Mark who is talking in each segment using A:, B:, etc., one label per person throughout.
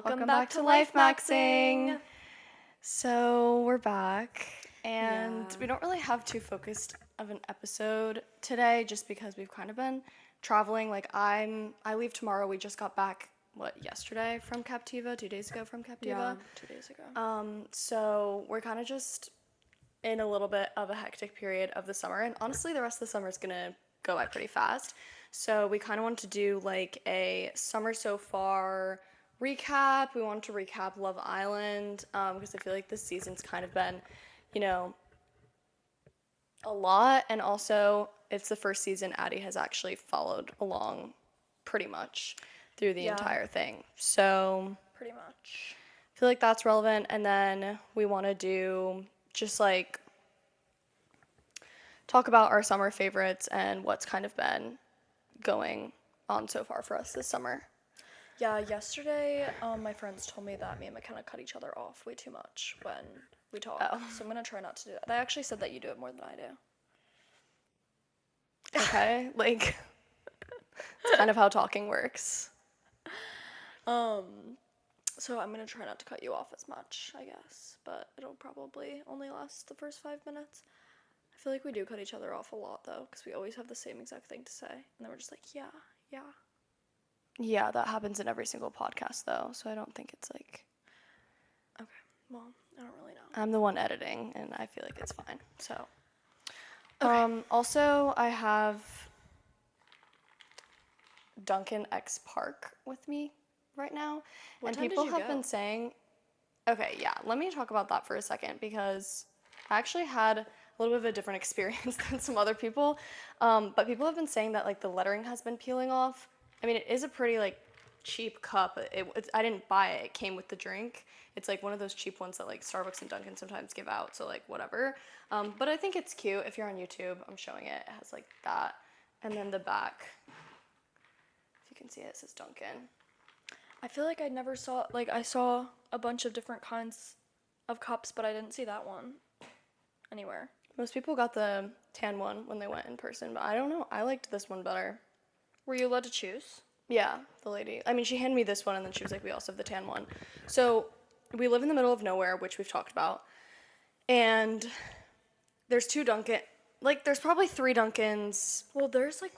A: Welcome back to Life Maxing. So we're back, and we don't really have too focused of an episode today, just because we've kind of been traveling. Like I leave tomorrow. We just got back yesterday from Captiva, 2 days ago from Captiva.
B: Yeah, 2 days ago.
A: So we're kind of just in a little bit of a hectic period of the summer, and honestly, the rest of the summer is gonna go by pretty fast. So we kind of want to do like a summer so far recap. We wanted to recap Love Island because I feel like this season's kind of been, a lot. And also, it's the first season Addie has actually followed along pretty much through the entire thing. So,
B: Pretty much.
A: I feel like that's relevant. And then we want to do just like talk about our summer favorites and what's kind of been going on so far for us this summer.
B: Yeah, yesterday, my friends told me that me and McKenna cut each other off way too much when we talk.
A: Oh.
B: So I'm gonna try not to do that. They actually said that you do it more than I do.
A: Okay, like it's kind of how talking works.
B: So I'm gonna try not to cut you off as much, I guess. But it'll probably only last the first 5 minutes. I feel like we do cut each other off a lot though, because we always have the same exact thing to say, and then we're just like, yeah.
A: Yeah, that happens in every single podcast though, so I don't think it's like.
B: Okay, well, I don't really know.
A: I'm the one editing, and I feel like it's fine. So. Okay. Also, I have Duncan X Park with me right now,
B: What
A: and
B: time
A: people
B: did you
A: have
B: go?
A: been saying. Okay, yeah, let me talk about that for a second because I actually had a little bit of a different experience than some other people, but people have been saying that like the lettering has been peeling off. I mean, it is a pretty like cheap cup. I didn't buy it. It came with the drink. It's like one of those cheap ones that like Starbucks and Dunkin' sometimes give out. So like whatever. But I think it's cute. If you're on YouTube, I'm showing it. It has like that, and then the back. If you can see it, it says Dunkin'.
B: I feel like I saw a bunch of different kinds of cups, but I didn't see that one anywhere.
A: Most people got the tan one when they went in person, but I don't know. I liked this one better.
B: Were you allowed to choose?
A: Yeah, the lady. I mean, she handed me this one, and then she was like, we also have the tan one. So we live in the middle of nowhere, which we've talked about. And there's 2 Dunkin'. Like, there's probably 3 Dunkins.
B: Well, there's like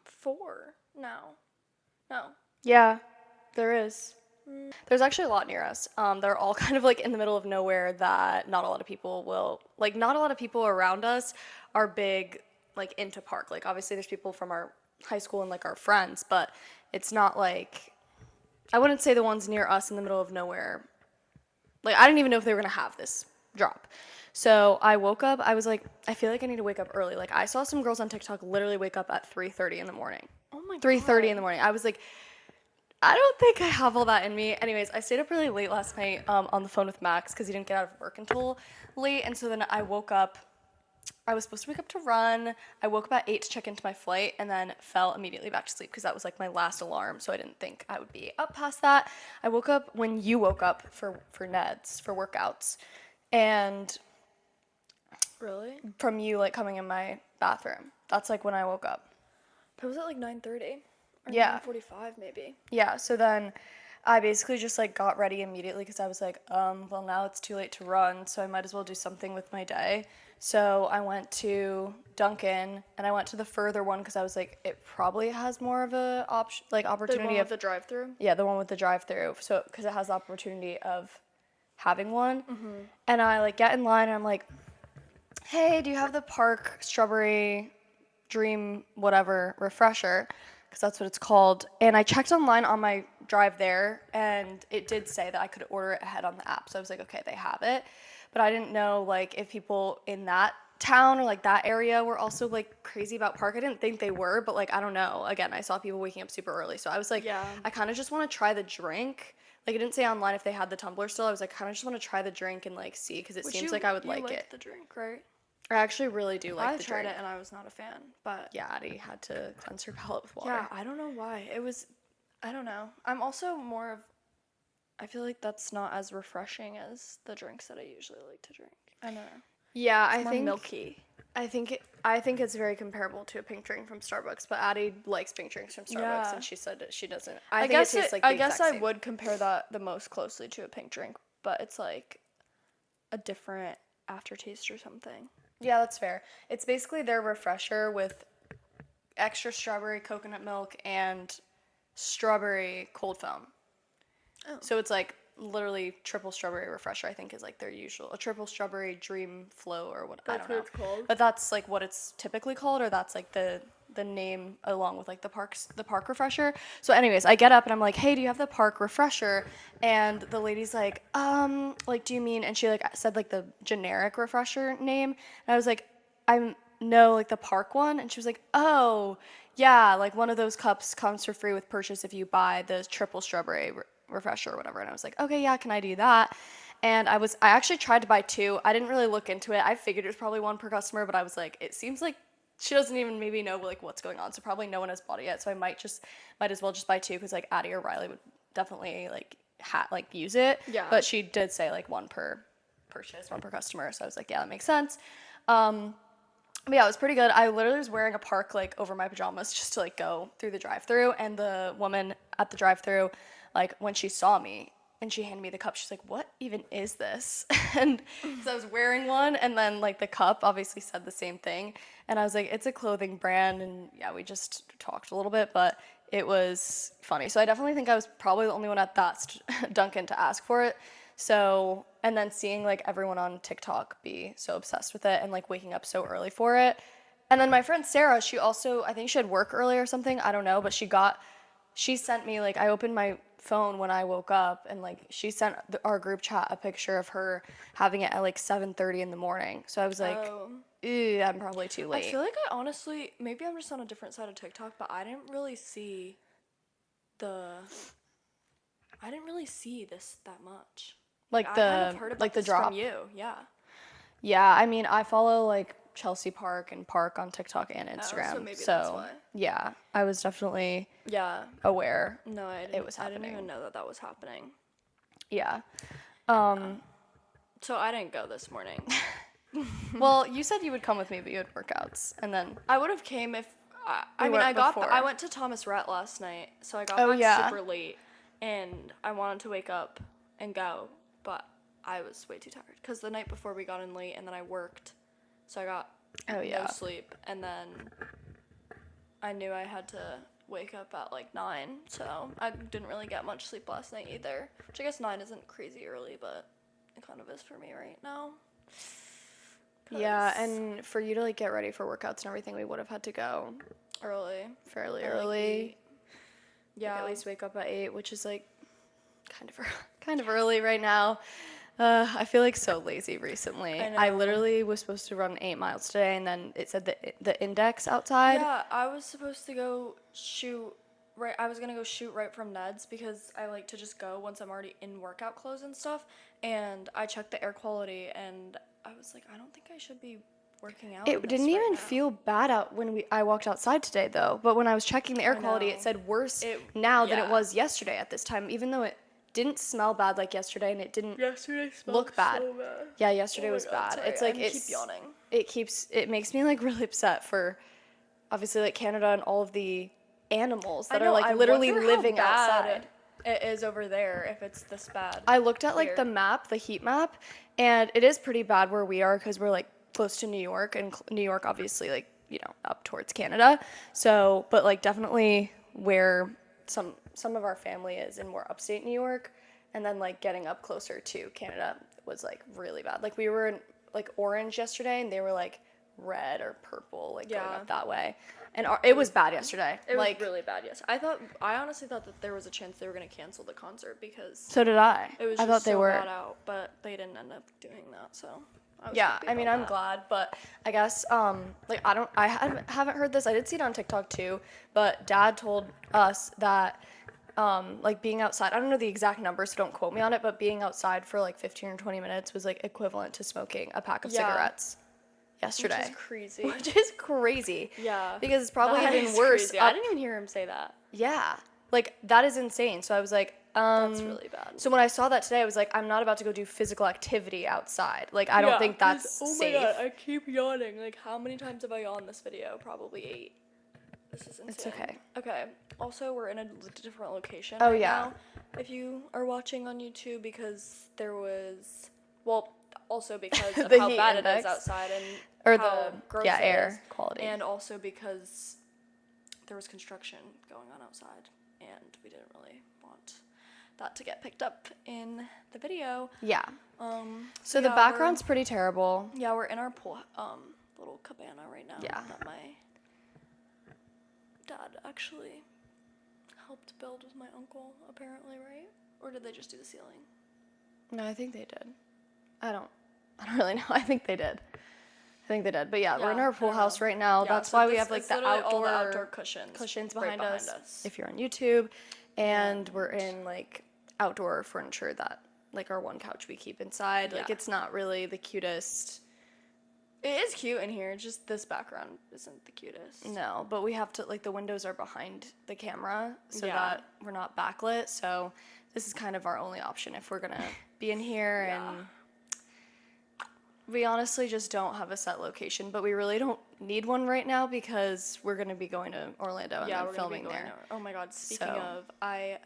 B: 4 now. No.
A: Yeah, there is. There's actually a lot near us. They're all kind of like in the middle of nowhere that not a lot of people will, like, not a lot of people around us are big, like, into park. Like, obviously, there's people from our high school and, like, our friends, but it's not like, I wouldn't say the ones near us in the middle of nowhere. Like, I didn't even know if they were going to have this drop. So I woke up, I was like, I feel like I need to wake up early. Like, I saw some girls on TikTok literally wake up at 3:30 in the morning.
B: Oh my god.
A: 3:30 in the morning. I was like, I don't think I have all that in me. Anyways, I stayed up really late last night on the phone with Max because he didn't get out of work until late. And so then I woke up. I was supposed to wake up to run. I woke up at 8 to check into my flight and then fell immediately back to sleep because that was like my last alarm. So I didn't think I would be up past that. I woke up when you woke up for Ned's, for workouts. And
B: Really?
A: from you like coming in my bathroom. That's like when I woke up.
B: That was at like 9:30 or
A: Yeah.
B: 9:45 maybe.
A: Yeah, so then I basically just like got ready immediately because I was like, well now it's too late to run, so I might as well do something with my day. So I went to Dunkin' and I went to the further one because I was like, it probably has more of a
B: The
A: opportunity
B: one
A: of
B: with the drive-through?
A: yeah, the one with the drive-through. So because it has the opportunity of having one, and I like get in line and I'm like, hey, do you have the Park Strawberry Dream whatever refresher? Because that's what it's called. And I checked online on my drive there, and it did say that I could order it ahead on the app. So I was like, okay, they have it. But I didn't know like if people in that town or like that area were also like crazy about park. I didn't think they were, but like I don't know. Again, I saw people waking up super early, so I was like,
B: Yeah.
A: I kind of just want to try the drink. Like it didn't say online if they had the tumbler still. I was like, kind of just want to try the drink and like see because it seems like I would like it.
B: the drink, right?
A: I actually really do like
B: I
A: the
B: tried
A: drink.
B: it and I was not a fan, but
A: Yeah, Addie had to cleanse her palate with water.
B: yeah, I don't know why. I don't know. I'm also more of, I feel like that's not as refreshing as the drinks that I usually like to drink. I don't know.
A: Yeah,
B: It's
A: I
B: more
A: think
B: milky.
A: I think it's very comparable to a pink drink from Starbucks, but Addie likes pink drinks from Starbucks,
B: Yeah.
A: and she said that she doesn't.
B: I
A: think
B: guess
A: it tastes like the
B: I guess
A: exact
B: I
A: same.
B: would compare that the most closely to a pink drink, but it's like a different aftertaste or something.
A: Yeah, that's fair. It's basically their refresher with extra strawberry coconut milk and strawberry cold foam.
B: Oh.
A: So it's like literally triple strawberry refresher, I think is like their usual. A triple strawberry dream flow or what, I
B: That's
A: don't know.
B: what it's called?
A: But that's like what it's typically called, or that's like the name along with like the park refresher. So anyways, I get up and I'm like, "Hey, do you have the park refresher?" And the lady's like, do you mean, and she like said like the generic refresher name. And I was like, "I'm no, like the park one." And she was like, "Oh, yeah, like one of those cups comes for free with purchase if you buy the triple strawberry refresher or whatever." And I was like, "Okay, yeah, can I do that?" And I actually tried to buy two. I didn't really look into it. I figured it was probably one per customer, but I was like, it seems like she doesn't even maybe know like what's going on. So probably no one has bought it yet. So I might as well just buy two, because like Addie or Riley would definitely like use it.
B: Yeah.
A: But she did say like one per purchase, one per customer. So I was like, yeah, that makes sense. But yeah, it was pretty good. I literally was wearing a park like over my pajamas just to like go through the drive-through, and the woman at the drive-through, like when she saw me and she handed me the cup, she's like, "What even is this?" And so I was wearing one, and then like the cup obviously said the same thing, and I was like, "It's a clothing brand," and yeah, we just talked a little bit, but it was funny. So I definitely think I was probably the only one at that Dunkin' to ask for it. So, and then seeing like everyone on TikTok be so obsessed with it and like waking up so early for it. And then my friend Sarah, she also, I think she had work early or something, I don't know, but she sent me like, I opened my phone when I woke up, and like she sent our group chat a picture of her having it at like 7:30 in the morning. So I was like,
B: Oh.
A: ew, I'm probably too
B: I
A: late.
B: feel like I honestly, maybe I'm just on a different side of TikTok, but I didn't really see this that much.
A: Like
B: I
A: the
B: kind of heard about
A: like the
B: this
A: drop.
B: from you, yeah.
A: Yeah, I mean, I follow like Chelsea Park and Park on TikTok and
B: so
A: Instagram.
B: maybe that's why.
A: Yeah, I was definitely
B: Yeah.
A: aware.
B: No, I didn't.
A: It was
B: I didn't
A: happening.
B: even know that was happening.
A: Yeah.
B: So I didn't go this morning.
A: Well, you said you would come with me, but you had workouts, and then
B: I would have came if I
A: We
B: mean
A: went before.
B: I went to Thomas Rhett last night, so I got
A: Oh,
B: back
A: yeah.
B: super late, and I wanted to wake up and go, but I was way too tired because the night before we got in late, and then I worked, so I got no sleep, and then I knew I had to wake up at like 9, so I didn't really get much sleep last night either, which I guess 9 isn't crazy early, but it kind of is for me right now.
A: Yeah, and for you to like get ready for workouts and everything, we would have had to go
B: Early.
A: fairly
B: At, like,
A: early.
B: 8. Yeah.
A: Like, at least wake up at 8, which is like kind of early right now. I feel like so lazy recently. I
B: know.
A: literally was supposed to run 8 miles today, and then it said the index outside.
B: Yeah, I was supposed to go shoot right. I was gonna go shoot right from Ned's because I like to just go once I'm already in workout clothes and stuff. And I checked the air quality, and I was like, I don't think I should be working out.
A: It didn't even feel bad out when I walked outside today, though. But when I was checking the air quality, it said worse now than it was yesterday at this time, even though it didn't smell bad like yesterday, and it didn't look bad.
B: So bad.
A: Yeah, yesterday was
B: God,
A: bad.
B: sorry,
A: It's like
B: I keep yawning.
A: It makes me like really upset for obviously like Canada and all of the animals that are like
B: I
A: literally
B: wonder how
A: living
B: bad
A: outside.
B: It is over there if it's this bad.
A: I looked at like the map, the heat map, and it is pretty bad where we are because we're like close to New York, and New York obviously like, you know, up towards Canada. So, but like definitely where some of our family is in more upstate New York, and then like getting up closer to Canada was like really bad. Like we were in like orange yesterday, and they were like red or purple, like going up that way. And it was bad yesterday.
B: It was really bad, yes. I honestly thought that there was a chance they were going to cancel the concert because
A: So did I.
B: it was
A: I
B: just
A: thought they
B: so
A: were
B: bad out, but they didn't end up doing that, so I was
A: Yeah,
B: happy
A: I mean,
B: about
A: I'm
B: that.
A: glad, but I guess like I haven't heard this. I did see it on TikTok too, but Dad told us that like being outside, I don't know the exact numbers, so don't quote me on it, but being outside for like 15 or 20 minutes was like equivalent to smoking a pack of cigarettes yesterday.
B: Which is crazy.
A: Which is crazy.
B: Yeah.
A: Because it's probably
B: That
A: even
B: is
A: worse.
B: crazy. I didn't even hear him say that.
A: Yeah. Like, that is insane. So I was like,
B: That's really bad.
A: So when I saw that today, I was like, I'm not about to go do physical activity outside. Like, I don't think that's safe.
B: Oh my god, I keep yawning. Like, how many times have I yawned this video? Probably 8. This is insane.
A: It's okay.
B: Okay. Also, we're in a different location
A: Oh,
B: right
A: yeah.
B: now. If you are watching on YouTube, because there was, well, also because of
A: The
B: how
A: heat
B: bad
A: index.
B: it is outside and
A: Or
B: how
A: the
B: gross it
A: air
B: is,
A: quality.
B: and also because there was construction going on outside, and we didn't really want that to get picked up in the video.
A: Yeah. So
B: yeah,
A: the background's pretty terrible.
B: Yeah, we're in our pool, little cabana right now.
A: Yeah.
B: That my dad actually helped build with my uncle, apparently, right? Or did they just do the ceiling?
A: No, I think they did. I don't really know. I think they did. But yeah, we're in
B: Yeah,
A: our pool
B: I don't
A: house
B: know.
A: right now.
B: Yeah,
A: That's
B: so
A: why we
B: this
A: have like
B: is
A: the
B: literally all the
A: outdoor
B: cushions
A: behind
B: right
A: us. If you're on YouTube, and we're in like outdoor furniture that like our one couch we keep inside. Like
B: Yeah.
A: it's not really the cutest.
B: It is cute in here, just this background isn't the cutest.
A: No, but we have to like the windows are behind the camera so
B: Yeah.
A: that we're not backlit. So this is kind of our only option if we're gonna be in here
B: Yeah.
A: and we honestly just don't have a set location, but we really don't need one right now because we're gonna be going to Orlando and
B: Yeah,
A: then
B: we're gonna be
A: filming
B: going
A: there.
B: Oh my god, speaking
A: So-
B: of, I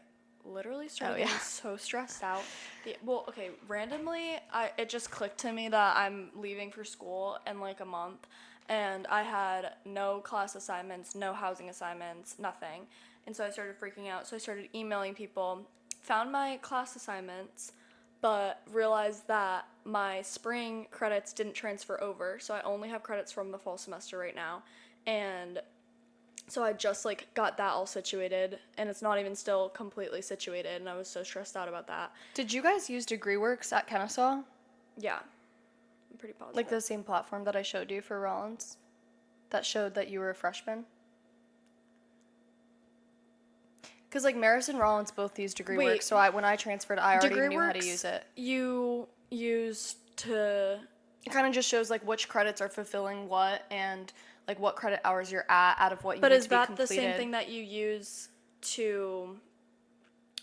B: literally started
A: yeah.
B: getting so stressed out. Okay, randomly, it just clicked to me that I'm leaving for school in like a month, and I had no class assignments, no housing assignments, nothing. And so I started freaking out. So I started emailing people, found my class assignments, but realized that my spring credits didn't transfer over, so I only have credits from the fall semester right now. And so I just like got that all situated, and it's not even still completely situated, and I was so stressed out about that.
A: Did you guys use DegreeWorks at Kennesaw?
B: Yeah, I'm pretty positive.
A: Like the same platform that I showed you for Rollins? That showed that you were a freshman? Because like Maris and Rollins both use DegreeWorks,
B: Wait.
A: so when I transferred, I already knew how to
B: DegreeWorks,
A: use it.
B: You used to.
A: It kind of just shows like which credits are fulfilling what and like what credit hours you're at out of what you
B: But
A: need
B: is
A: to be
B: that
A: completed.
B: the same thing that you use to,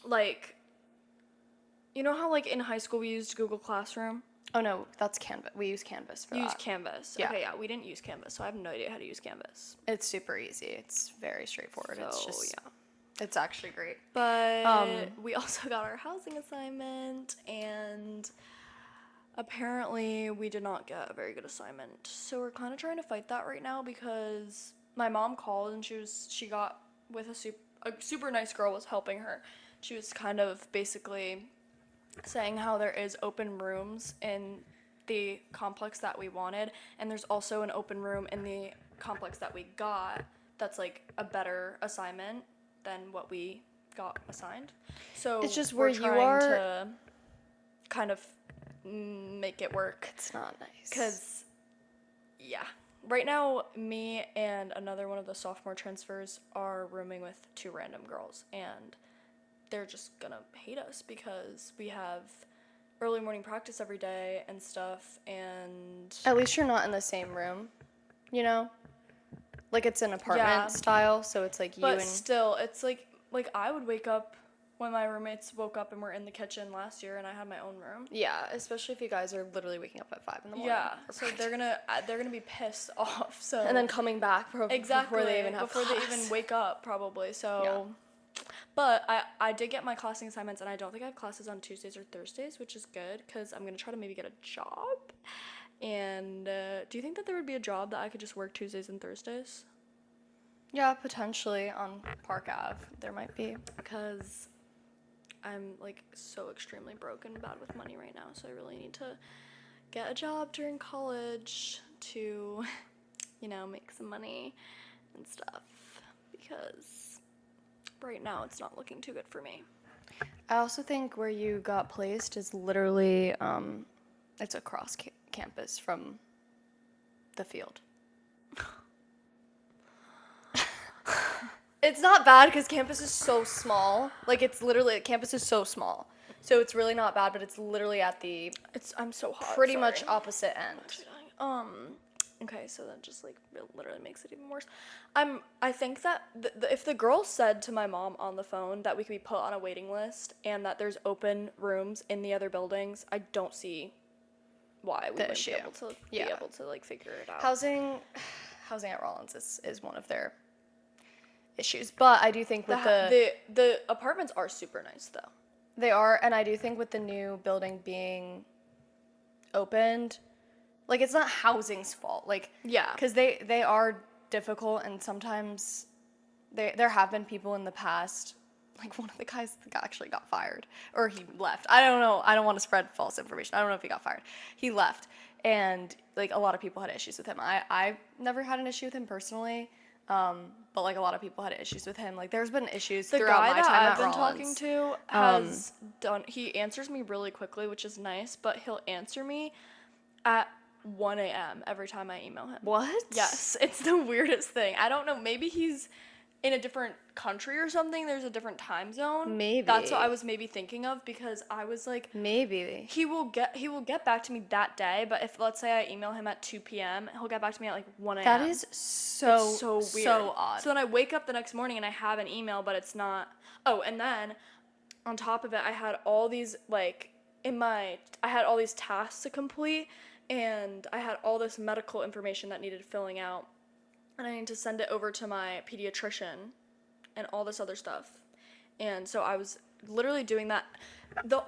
B: like, you know how like in high school we used Google Classroom?
A: Oh no, that's Canvas. We use Canvas for
B: You use
A: that.
B: Canvas.
A: Yeah.
B: Okay, yeah, we didn't use Canvas, so I have no idea how to use Canvas.
A: It's super easy. It's very straightforward. It's
B: So,
A: just
B: yeah.
A: It's actually great.
B: But we also got our housing assignment, and apparently we did not get a very good assignment. So we're kind of trying to fight that right now because my mom called and she got with a super nice girl was helping her. She was kind of basically saying how there is open rooms in the complex that we wanted, and there's also an open room in the complex that we got that's like a better assignment than what we got assigned. So
A: It's just
B: we're
A: where you
B: trying
A: are-
B: to kind of make it work.
A: It's not nice.
B: Because, yeah. Right now, me and another one of the sophomore transfers are rooming with 2 random girls, and they're just gonna hate us because we have early morning practice every day and stuff, and
A: At least you're not in the same room, you know? Like it's an apartment
B: Yeah.
A: style, so it's like you
B: but
A: and
B: still, it's like I would wake up when my roommates woke up and were in the kitchen last year, and I had my own room.
A: yeah, especially if you guys are literally waking up at 5 in the morning.
B: Yeah,
A: for
B: so
A: practice.
B: they're gonna be pissed off. So
A: And then coming back
B: exactly
A: before they even have
B: before they
A: class.
B: even wake up, probably. So, but I did get my classing assignments, and I don't think I have classes on Tuesdays or Thursdays, which is good because I'm gonna try to maybe get a job. And do you think that there would be a job that I could just work Tuesdays and Thursdays?
A: Yeah, potentially on Park Ave. There might be.
B: Because I'm like so extremely broken bad with money right now, so I really need to get a job during college to, make some money and stuff, because right now it's not looking too good for me.
A: I also think where you got placed is literally, it's across campus from the field. It's not bad because campus is so small. Like it's literally, campus is so small. So it's really not bad, but it's literally at the
B: I'm so hot.
A: pretty much
B: sorry.
A: opposite end.
B: Okay, so that just like it literally makes it even worse. I think that if the girl said to my mom on the phone that we could be put on a waiting list and that there's open rooms in the other buildings, I don't see why we wouldn't
A: issue.
B: be able to be able to like figure it out.
A: Housing at Rollins is one of their issues, but I do think with
B: The apartments are super nice though.
A: they are, and I do think with the new building being opened, like it's not housing's fault, like
B: Yeah.
A: because they are difficult, and sometimes there have been people in the past, like one of the guys that actually got fired, or he left. I don't know. I don't want to spread false information. I don't know if he got fired. He left, and like a lot of people had issues with him. I never had an issue with him personally, but like a lot of people had issues with him. Like there's been issues throughout my time at Rollins.
B: The guy that I've been talking to has done. He answers me really quickly, which is nice, but he'll answer me at 1 a.m. every time I email him.
A: What?
B: Yes, it's the weirdest thing. I don't know. Maybe he's in a different country or something. There's a different time zone.
A: Maybe.
B: That's what I was maybe thinking of, because I was like,
A: Maybe.
B: he will get back to me that day, but if let's say I email him at 2 p.m., he'll get back to me at like 1 a.m.
A: That is so
B: It's weird.
A: So odd.
B: So then I wake up the next morning and I have an email, but it's not. Oh, and then on top of it, I had all these like I had all these tasks to complete, and I had all this medical information that needed filling out, and I need to send it over to my pediatrician and all this other stuff. And so I was literally doing that. The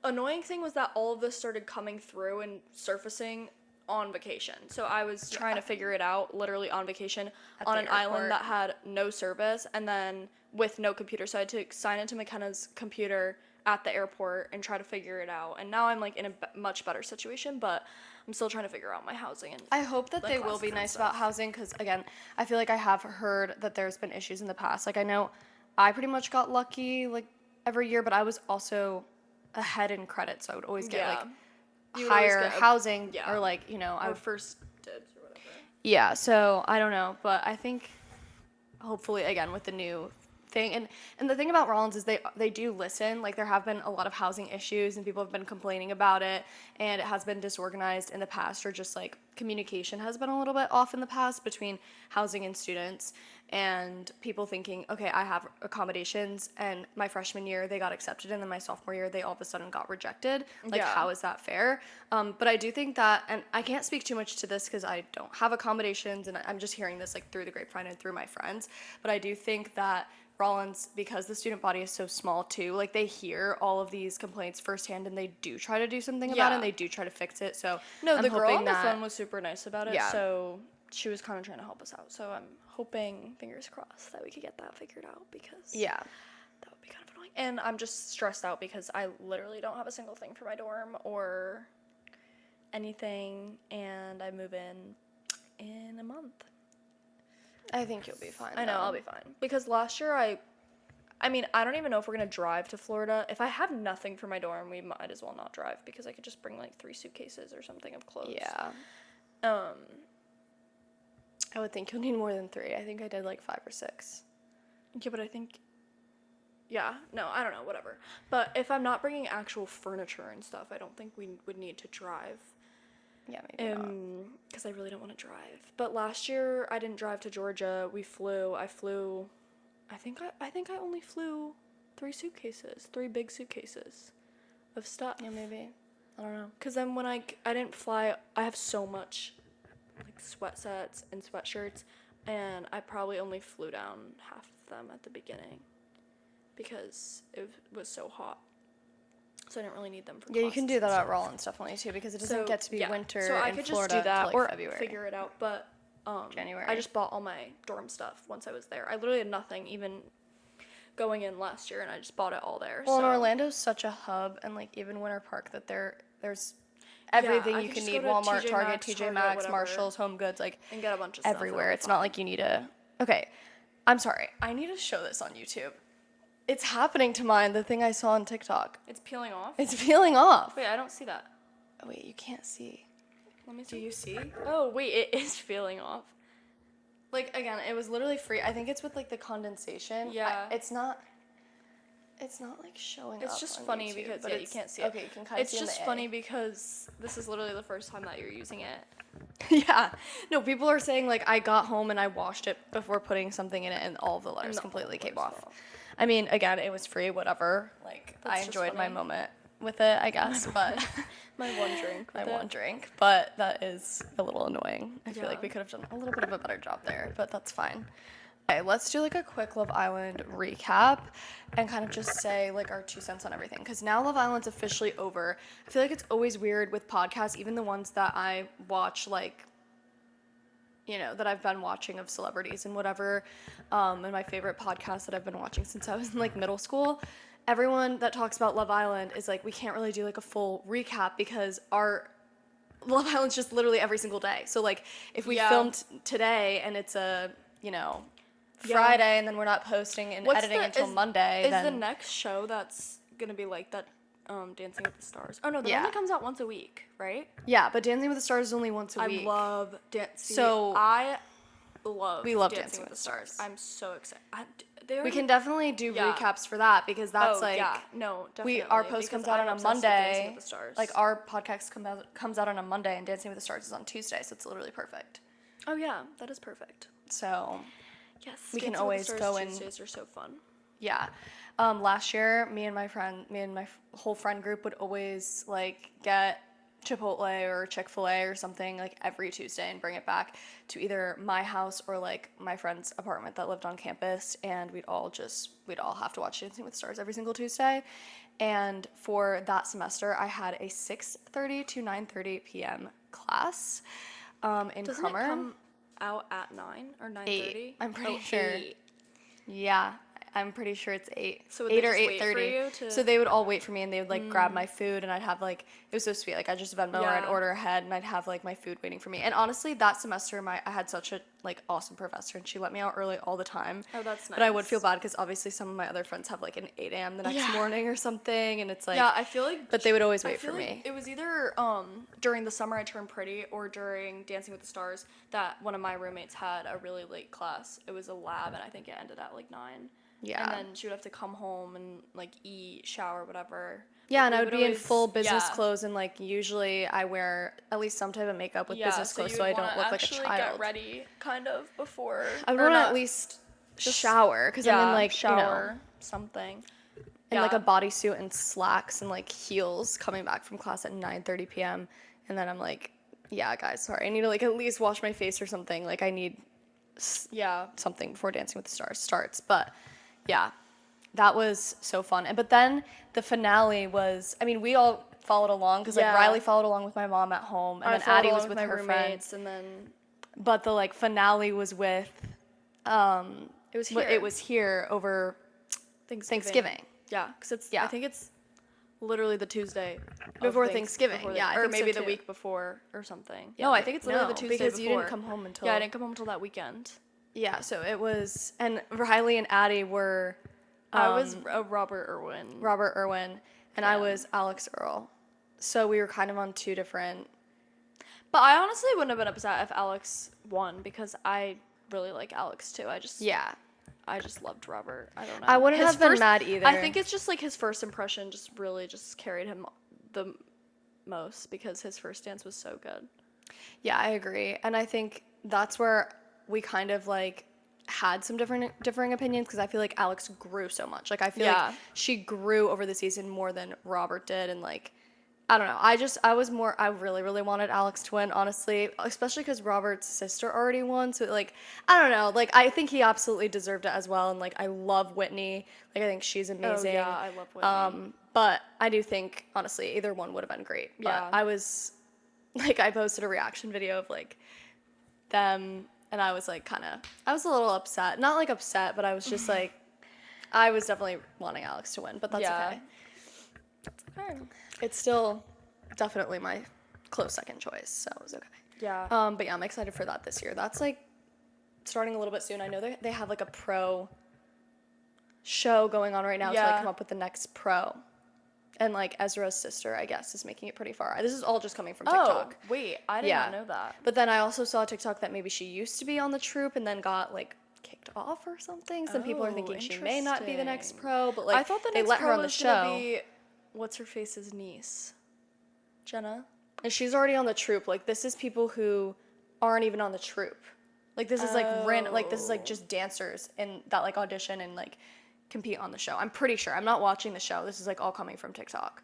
B: annoying thing was that all of this started coming through and surfacing on vacation. So I was trying to figure it out literally on vacation on an island that had no service, and then with no computer. So I had to sign into McKenna's computer at the airport and try to figure it out. And now I'm like in a much better situation, but I'm still trying to figure out my housing. And
A: I hope that they will be nice about housing, because again, I feel like I have heard that there's been issues in the past. Like I know I pretty much got lucky like every year, but I was also ahead in credit, so I would always get like higher housing or like, you know,
B: or first dibs or whatever.
A: Yeah, so I don't know, but I think hopefully again with the new thing, and the thing about Rollins is they do listen. Like there have been a lot of housing issues and people have been complaining about it, and it has been disorganized in the past, or just like communication has been a little bit off in the past between housing and students, and people thinking, okay, I have accommodations, and my freshman year they got accepted, and then my sophomore year they all of a sudden got rejected. Like how is that fair? But I do think that, and I can't speak too much to this because I don't have accommodations, and I'm just hearing this like through the grapevine and through my friends, but I do think that Rollins, because the student body is so small too, like they hear all of these complaints firsthand, and they do try to do something about it, and they do try to fix it. So
B: no,
A: I'm
B: the girl on the
A: that,
B: phone was super nice about it. So she was kind of trying to help us out. So I'm hoping, fingers crossed, that we could get that figured out, because that would be kind of annoying. And I'm just stressed out because I literally don't have a single thing for my dorm or anything, and I move in a month.
A: I think you'll be fine.
B: I know, I'll be fine. Because last year I mean, I don't even know if we're going to drive to Florida. If I have nothing for my dorm, we might as well not drive, because I could just bring like 3 suitcases or something of clothes.
A: Yeah. I would think you'll need more than 3. I think I did like 5 or 6.
B: Yeah, but I think, no, I don't know, whatever. But if I'm not bringing actual furniture and stuff, I don't think we would need to drive.
A: Yeah, maybe not.
B: Because I really don't want to drive. But last year I didn't drive to Georgia. I flew. I think I only flew 3 suitcases, 3 big suitcases of stuff.
A: Yeah, maybe. I don't know.
B: Because then when I didn't fly, I have so much like sweat sets and sweatshirts, and I probably only flew down half of them at the beginning because it was so hot. So I didn't really need them for
A: you can do that at Rollins definitely too, because it doesn't get to be winter
B: so I
A: in
B: could
A: Florida
B: just do that,
A: till, like,
B: or
A: February.
B: figure it out. But
A: January.
B: I just bought all my dorm stuff once I was there. I literally had nothing even going in last year, and I just bought it all there.
A: Well, and Orlando's such a hub, and like even Winter Park, that there's everything you can need. Walmart, Target, TJ Maxx, Marshalls, Home Goods, like
B: and get a bunch of stuff
A: everywhere. It's not like you need a. Okay, I'm sorry. I need to show this on YouTube. It's happening to mine. The thing I saw on TikTok.
B: It's peeling off.
A: It's peeling off.
B: Wait, I don't see that.
A: Oh, wait, you can't see.
B: Let me see.
A: Do you see?
B: Oh wait, it is peeling off.
A: Like again, it was literally free. I think it's with like the condensation.
B: Yeah.
A: It's not. It's not like showing
B: It's
A: up
B: just
A: on
B: funny
A: YouTube,
B: because,
A: but
B: yeah, you can't see it.
A: Okay, you can kind of see
B: It's just
A: in the
B: funny
A: A.
B: because this is literally the first time that you're using it.
A: Yeah. No, people are saying, like, I got home and I washed it before putting something in it, and all of the letters completely came off. I mean, again, it was free, whatever. Like,
B: That's
A: I
B: just
A: enjoyed my
B: funny.
A: moment with it, I guess, but...
B: My one drink.
A: my
B: with
A: one
B: it.
A: drink, but that is a little annoying. I feel like
B: Yeah.
A: we could have done a little bit of a better job there, but that's fine. Okay, let's do like a quick Love Island recap and kind of just say like our 2 cents on everything. Because now Love Island's officially over. I feel like it's always weird with podcasts, even the ones that I watch, like, you know, that I've been watching of celebrities and whatever, and my favorite podcast that I've been watching since I was in like middle school. Everyone that talks about Love Island is like, we can't really do like a full recap because our Love Island's just literally every single day. So like if we filmed today and it's a, you know, Friday and then we're not posting and editing until Monday,
B: is
A: then
B: the next show that's gonna be like that Dancing with the Stars? Oh no, that
A: Yeah.
B: only comes out once a week, right?
A: yeah, but Dancing with the Stars is only once a week.
B: I love Dancing.
A: So
B: We love
A: Dancing with the Stars.
B: I'm so excited.
A: We can definitely do
B: Yeah.
A: recaps for that because that's like
B: no, definitely.
A: our post
B: because
A: comes out
B: I'm
A: on a
B: obsessed with Dancing
A: Monday.
B: with the Stars.
A: Like our podcast comes out on a Monday and Dancing with the Stars is on Tuesday, so it's literally perfect.
B: Oh yeah, that is perfect.
A: So
B: Yes,
A: we can
B: Dancing with the
A: always
B: Stars
A: go and
B: Tuesdays are so fun.
A: yeah. Last year, me and my whole friend group would always like get Chipotle or Chick-fil-A or something like every Tuesday and bring it back to either my house or like my friend's apartment that lived on campus, and we'd all have to watch Dancing with the Stars every single Tuesday. And for that semester, I had a 6:30 to 9:30 p.m. class in
B: Doesn't
A: Crummer.
B: it come out at 9 or 9:30?
A: I'm pretty sure.
B: 8.
A: Yeah, I'm pretty sure it's 8.
B: So would
A: 8
B: they
A: or
B: just wait for
A: 8:30.
B: you to-
A: So they would all wait for me, and they would like grab my food, and I'd have like, it was so sweet. Like I just Venmo or I'd
B: Yeah.
A: order ahead, and I'd have like my food waiting for me. And honestly, that semester I had such a like awesome professor, and she let me out early all the time.
B: Oh, that's
A: But I would
B: nice.
A: feel bad because obviously some of my other friends have like an 8 a.m. the next
B: Yeah.
A: morning or something, and it's like
B: Yeah, I feel like.
A: But they would always
B: I
A: wait
B: feel
A: for
B: like
A: me.
B: It was either during the summer I turned pretty or during Dancing with the Stars that one of my roommates had a really late class. It was a lab, and I think it ended at like 9.
A: Yeah.
B: And then she would have to come home and like eat, shower, whatever.
A: Yeah,
B: But
A: and
B: we
A: I would be in
B: always-
A: full business
B: yeah.
A: clothes, and like usually I wear at least some type of makeup with business clothes, so I don't look like a
B: actually
A: child.
B: Get ready, kind of before.
A: I would
B: or
A: want to
B: not-
A: at least
B: just-
A: shower because I'm in like
B: shower,
A: you know,
B: something.
A: in like a bodysuit and slacks and like heels coming back from class at 9:30 p.m. and then I'm like, yeah, guys, sorry, I need to like at least wash my face or something. Like I need something before Dancing with the Stars starts. But yeah, that was so fun. But then the finale was, I mean, we all followed along because like
B: Yeah.
A: Riley followed along with my mom at home, and
B: I
A: then
B: followed
A: Addie was
B: along
A: with
B: my
A: her
B: roommates,
A: friends.
B: and then
A: But the like finale was with
B: it was here.
A: it was here over Thanksgiving.
B: Yeah, because it's.
A: Yeah.
B: I think it's literally the Tuesday
A: Before Thanksgiving. Yeah, I
B: or
A: think so
B: maybe the
A: too.
B: week before or something.
A: Yeah,
B: No, I
A: but
B: think it's literally
A: no,
B: the Tuesday
A: because
B: before.
A: you didn't come home until
B: Yeah, I didn't come home until that weekend.
A: Yeah, so it was, and Riley and Addie were
B: I was Robert Irwin.
A: Robert Irwin, and I was Alex Earl. So we were kind of on two different.
B: But I honestly wouldn't have been upset if Alex won because I really like Alex too. I just loved Robert. I don't know.
A: I wouldn't have been mad either.
B: I think it's just like his first impression just really just carried him the most because his first dance was so good.
A: Yeah, I agree, and I think that's where we kind of like had some differing opinions because I feel like Alex grew so much. Like I feel like she grew over the season more than Robert did, and like I don't know. I really, really wanted Alex to win, honestly, especially because Robert's sister already won. So, like, I don't know. Like, I think he absolutely deserved it as well. And, like, I love Whitney. Like, I think she's amazing.
B: Oh, yeah, I love Whitney.
A: But I do think, honestly, either one would have been great. But
B: Yeah.
A: I was, like, I posted a reaction video of, like, them. And I was, like, I was a little upset. Not, like, upset, but I was just, like, I was definitely wanting Alex to win. But that's okay.
B: Okay.
A: It's still definitely my close second choice, so it was okay.
B: Yeah.
A: But yeah, I'm excited for that this year. That's like starting a little bit soon. I know they have like a pro show going on right now to like come up with the next pro. And like Ezra's sister, I guess, is making it pretty far. This is all just coming from TikTok.
B: Oh, wait, I did not know that.
A: But then I also saw a TikTok that maybe she used to be on the troupe and then got like kicked off or something. Some people are thinking she may not be the next
B: interesting.
A: pro, but like
B: I thought the
A: they
B: next
A: let her
B: pro
A: on the
B: was gonna
A: show.
B: be what's her face's niece, Jenna.
A: And she's already on the troupe. Like, this is people who aren't even on the troupe. Like, this is like random. Like, this is like just dancers and that like audition and like compete on the show. I'm pretty sure. I'm not watching the show. This is like all coming from TikTok.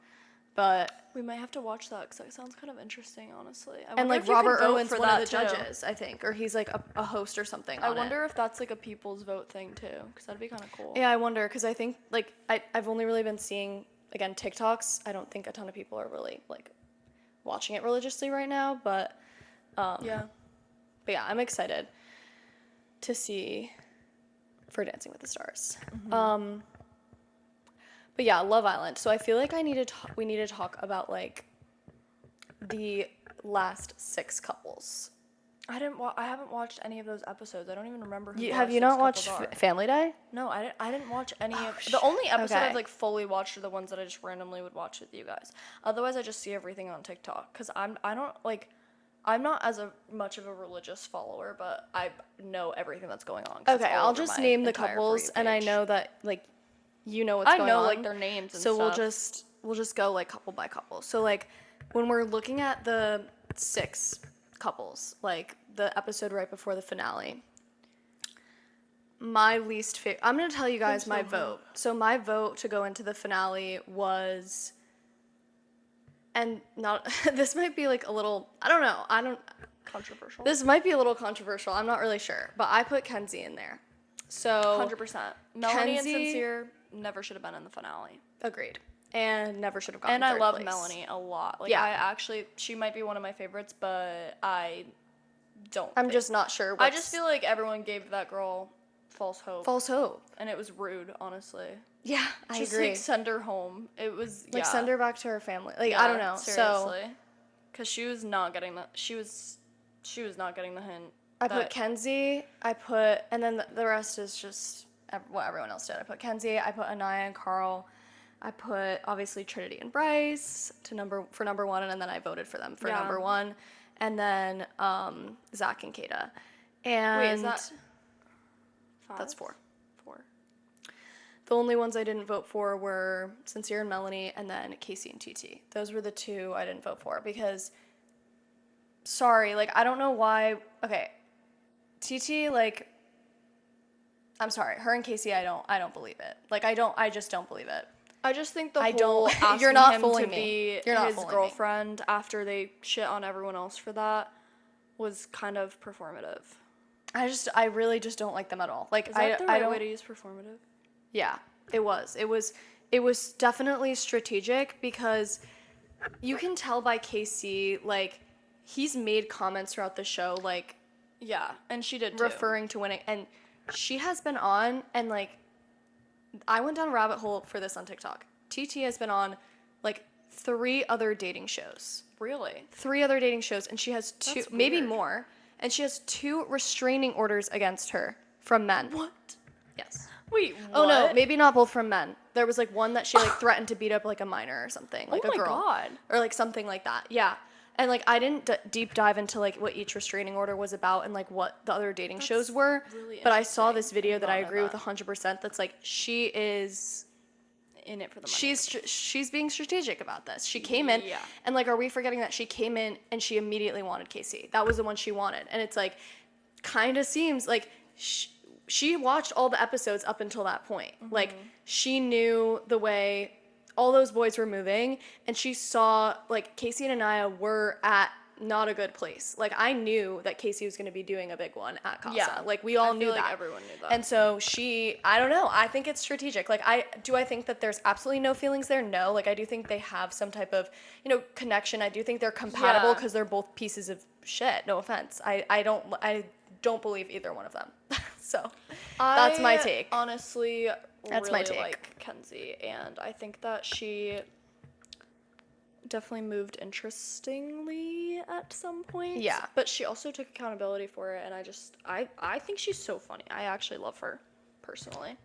A: But
B: We might have to watch that because that sounds kind of interesting, honestly. I
A: and
B: wonder
A: like
B: if you can
A: Robert
B: vote
A: Irwin's
B: for
A: one of
B: that,
A: the
B: too.
A: judges, I think, or he's like a host or something.
B: I
A: on it.
B: wonder if that's like a people's vote thing too, because that'd be kind of cool.
A: Yeah, I wonder because I think like I've only really been seeing again TikToks. I don't think a ton of people are really like watching it religiously right now, but
B: Yeah.
A: yeah, I'm excited to see for Dancing with the Stars. But yeah, Love Island. So I feel like we need to talk about like the last 6 couples.
B: I haven't watched any of those episodes. I don't even remember who.
A: Have you not watched Family Day?
B: No, I didn't watch any of. The only episode
A: Okay.
B: I've like fully watched are the ones that I just randomly would watch with you guys. Otherwise, I just see everything on TikTok because I'm not as much of a religious follower, but I know everything that's going on. 'Cause it's
A: Okay,
B: all
A: I'll
B: over
A: just
B: my
A: name the
B: entire For
A: couples,
B: You
A: and I
B: page.
A: know that like you know what's
B: I
A: going
B: know
A: on.
B: like their names and
A: so
B: stuff.
A: we'll just go like couple by couple. So like when we're looking at the 6 couples, like the episode right before the finale, my least favorite. I'm gonna tell you guys my vote. So my vote to go into the finale was, and not this might be like a little. I don't know.
B: Controversial.
A: This might be a little controversial. I'm not really sure, but I put Kenzie in there. So
B: 100%. Melanie
A: Kenzie-
B: and Sincere never should have been in the finale.
A: agreed, and never should have gotten.
B: And I
A: third
B: love
A: place.
B: Melanie a lot. Like
A: Yeah.
B: she might be one of my favorites, but I don't.
A: I'm
B: think-
A: just not sure.
B: I just feel like everyone gave that girl false hope,
A: false hope.
B: and it was rude, honestly.
A: Yeah, I
B: Just
A: agree.
B: like send her home. It was
A: Like
B: yeah.
A: send her back to her family. Like
B: Yeah,
A: I don't know.
B: seriously. Because she was not getting the she was not getting the hint.
A: So I put
B: that-
A: Kenzie. And then the rest is just what everyone else did. I put Kenzie. I put Anaya and Carl. I put obviously Trinity and Bryce for number 1, and then I voted for them for
B: Yeah.
A: number 1, and then Zach and Kata. And
B: Wait, is that 5?
A: that's 4.
B: 4.
A: The only ones I didn't vote for were Sincere and Melanie, and then Casey and TT. Those were the 2 I didn't vote for because, sorry, like, I don't know why. Okay, TT, like, I'm sorry, her and Casey, I don't believe it. Like, I just don't believe it.
B: I just think the
A: I
B: whole
A: don't-
B: asking
A: you're not
B: him
A: fooling
B: to
A: me.
B: be
A: You're not
B: his
A: fooling me.
B: girlfriend after they shit on everyone else for that was kind of performative.
A: I really just don't like them at all. Like,
B: Is that the right
A: I don't.
B: way to use performative?
A: Yeah, it was. It was definitely strategic because you can tell by KC, like, he's made comments throughout the show, like,
B: Yeah, and she did too.
A: referring to winning, and she has been on, and like, I went down a rabbit hole for this on TikTok. TT has been on like 3 other dating shows.
B: Really?
A: 3 other dating shows, and she has 2,
B: That's
A: maybe
B: weird.
A: more, and she has 2 restraining orders against her from men.
B: What?
A: Yes.
B: Wait, what?
A: Oh no, maybe not both from men. There was like one that she like threatened to beat up like a minor or something, like
B: Oh
A: a
B: my
A: girl,
B: God.
A: or like something like that. Yeah, and like I didn't deep dive into like what each restraining order was about and like what the other dating shows were.
B: really
A: but I saw
B: interesting.
A: this video
B: I did
A: that
B: not
A: I
B: know
A: agree with
B: that.
A: 100%. That's like she is.
B: In it for the money.
A: She's being strategic about this. She came in,
B: Yeah.
A: and like, are we forgetting that she came in and she immediately wanted Casey? That was the one she wanted, and it's like, kind of seems like she watched all the episodes up until that point. Like, she knew the way all those boys were moving, and she saw like Casey and Anaya were at not a good place. Like, I knew that Casey was going to be doing a big one at Casa.
B: Yeah.
A: Like, we all
B: I
A: knew
B: feel like
A: that.
B: everyone knew that.
A: And so I don't know. I think it's strategic. Like, I think that there's absolutely no feelings there. No. Like, I do think they have some type of, connection. I do think they're compatible
B: Yeah.
A: because they're both pieces of shit. No offense. I don't believe either one of them. So that's my take.
B: Honestly,
A: That's
B: really
A: my take.
B: like Kenzie, and I think that she definitely moved interestingly at some point.
A: Yeah.
B: But she also took accountability for it, and I think she's so funny. I actually love her, personally.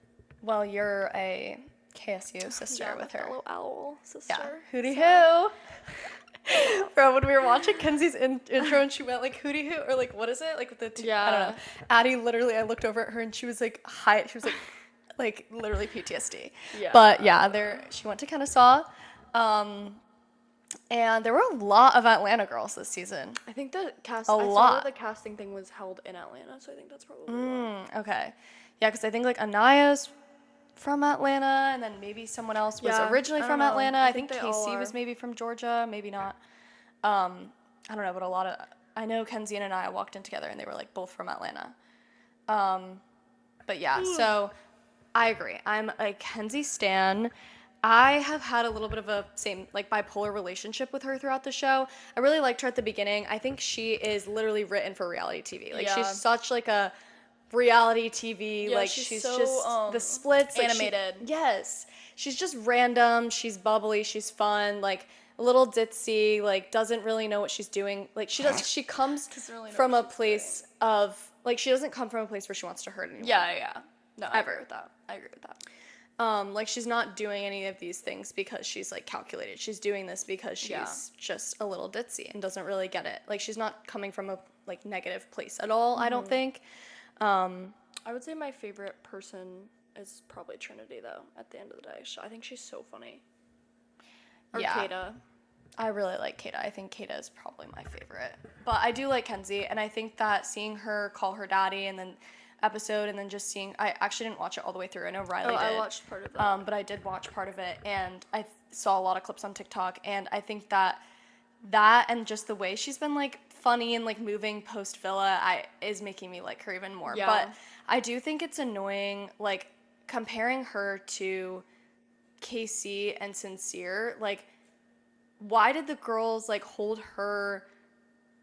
A: Well, you're a KSU sister
B: Yeah,
A: with
B: my
A: her.
B: fellow owl sister.
A: Yeah. Hooty
B: So-
A: hoo. Bro, when we were watching Kenzie's intro and she went like hootie hoot or like what is it? Like with the two, I don't know. Addie literally, I looked over at her and she was like hi. She was like literally PTSD.
B: Yeah.
A: But yeah, she went to Kennesaw, and there were a lot of Atlanta girls this season.
B: I think the cast.
A: A
B: I saw
A: lot.
B: that the casting thing was held in Atlanta, so I think that's probably why.
A: Okay, yeah, because I think like Anaya's from Atlanta, and then maybe someone else was
B: Yeah,
A: originally
B: I
A: from
B: don't know.
A: Atlanta.
B: I
A: I
B: think
A: think
B: they all
A: Casey
B: are.
A: was maybe from Georgia, maybe not. I don't know, but a lot of I know Kenzie and Anaya walked in together, and they were like both from Atlanta. But yeah, so I agree. I'm a Kenzie stan. I have had a little bit of a same like bipolar relationship with her throughout the show. I really liked her at the beginning. I think she is literally written for reality TV. Like she's
B: Yeah.
A: such like a reality TV.
B: Yeah,
A: like
B: she's
A: just
B: so,
A: the splits like,
B: animated.
A: yes, she's just random. She's bubbly. She's fun. Like a little ditzy. Like doesn't really know what she's doing. Like she does. She comes
B: Doesn't really know
A: from a
B: what she's
A: place of like she doesn't come from a place where she wants to hurt anyone.
B: Yeah. No, I
A: Ever.
B: agree with that. I agree with that.
A: Like she's not doing any of these things because she's like calculated. She's doing this because she's just a little ditzy and doesn't really get it. Like she's not coming from a like negative place at all, I don't think.
B: I would say my favorite person is probably Trinity, though, at the end of the day. I think she's so funny. Or
A: Yeah.
B: Kata.
A: I really like Kata. I think Kata is probably my favorite. But I do like Kenzie, and I think that seeing her call her daddy and then episode and then just seeing I actually didn't watch it all the way through. I know Riley did.
B: I watched part of that.
A: But I did watch part of it, and I saw a lot of clips on TikTok, and I think that and just the way she's been like funny and like moving post Villa is making me like her even more.
B: Yeah.
A: But I do think it's annoying like comparing her to Casey and Sincere. Like why did the girls like hold her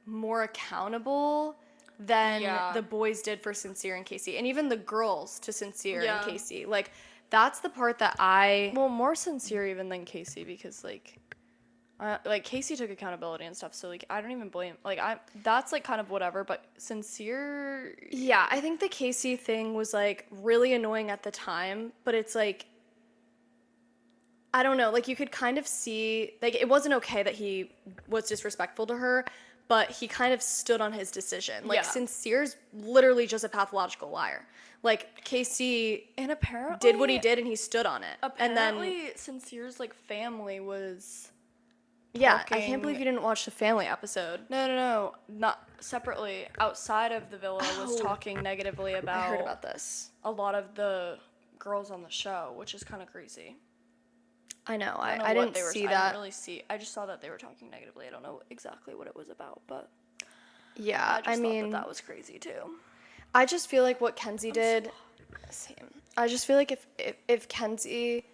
A: more accountable than the boys did for Sincere and Casey, and even the girls to Sincere and Casey? Like that's the part that
B: more Sincere even than Casey, because like Casey took accountability and stuff, so like I don't even blame that's like kind of whatever, but Sincere.
A: Yeah, I think the Casey thing was like really annoying at the time, but it's like I don't know, like you could kind of see like it wasn't okay that he was disrespectful to her, but he kind of stood on his decision. Like Sincere's literally just a pathological liar. Like Casey
B: and apparently
A: did what he did and he stood on it.
B: Apparently
A: and then
B: Sincere's like family was
A: I can't believe you didn't watch the family episode.
B: No, not separately. Outside of the villa was talking negatively about
A: I heard about this.
B: a lot of the girls on the show, which is kind of crazy.
A: I know. I
B: don't
A: didn't see that.
B: I didn't really see. I just saw that they were talking negatively. I don't know exactly what it was about, but
A: yeah,
B: I mean that was crazy too.
A: I just feel like what Kenzie did. Same. I just feel like if Kenzie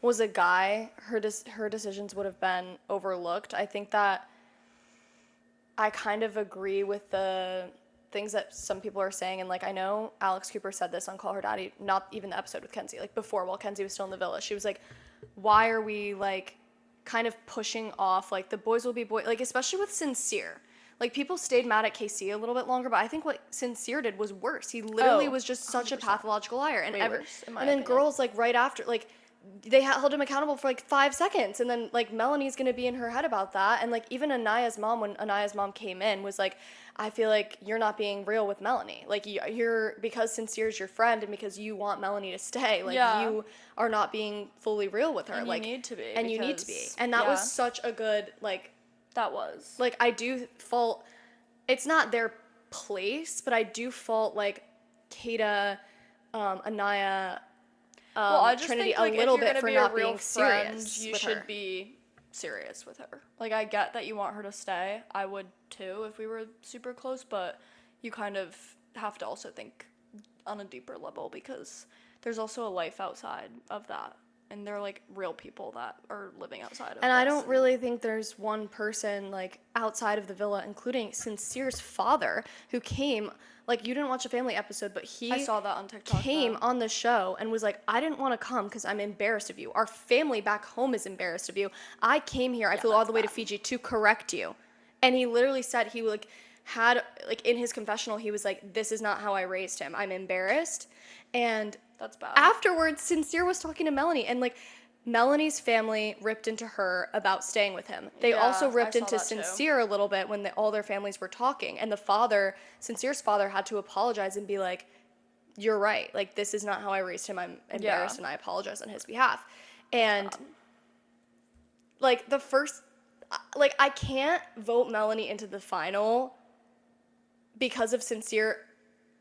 A: was a guy, her decisions would have been overlooked. I think that I kind of agree with the things that some people are saying, and like I know Alex Cooper said this on Call Her Daddy, not even the episode with Kenzie, like before while Kenzie was still in the villa. She was like, why are we like kind of pushing off like the boys will be boys, like especially with Sincere. Like people stayed mad at KC a little bit longer, but I think what Sincere did was worse. He literally was just such 100%. A pathological liar, and then girls like right after like they held him accountable for like 5 seconds, and then like Melanie's gonna be in her head about that, and like even Anaya's mom, when Anaya's mom came in, was like, I feel like you're not being real with Melanie. Like you're because Sincere's your friend and because you want Melanie to stay, like you are not being fully real with her.
B: And
A: like
B: you need to be.
A: And you need to be. And that was such a good like.
B: That was.
A: Like I do fault. It's not their place, but I do fault like Kata, Anaya.
B: I just
A: Trinity
B: think, like,
A: a little
B: if you're
A: bit for
B: be a
A: not
B: real
A: being
B: friend,
A: serious.
B: You should be serious with her. Like I get that you want her to stay. I would too if we were super close, but you kind of have to also think on a deeper level because there's also a life outside of that. And they're like real people that are living outside of
A: And I don't really think there's one person like outside of the villa, including Sincere's father, who came. Like you didn't watch a family episode, but I
B: saw that on TikTok.
A: Came on the show and was like, I didn't want to come because I'm embarrassed of you. Our family back home is embarrassed of you. I came here. I flew all the way to Fiji to correct you. And he literally said he like had like in his confessional he was like, this is not how I raised him. I'm embarrassed. And
B: that's bad.
A: Afterwards, Sincere was talking to Melanie, and like Melanie's family ripped into her about staying with him. They
B: Yeah,
A: also
B: I
A: ripped
B: saw
A: into
B: that too.
A: Sincere a little bit when all their families were talking. And Sincere's father had to apologize and be like, you're right. Like, this is not how I raised him. I'm embarrassed and I apologize on his behalf. And, like, I can't vote Melanie into the final because of Sincere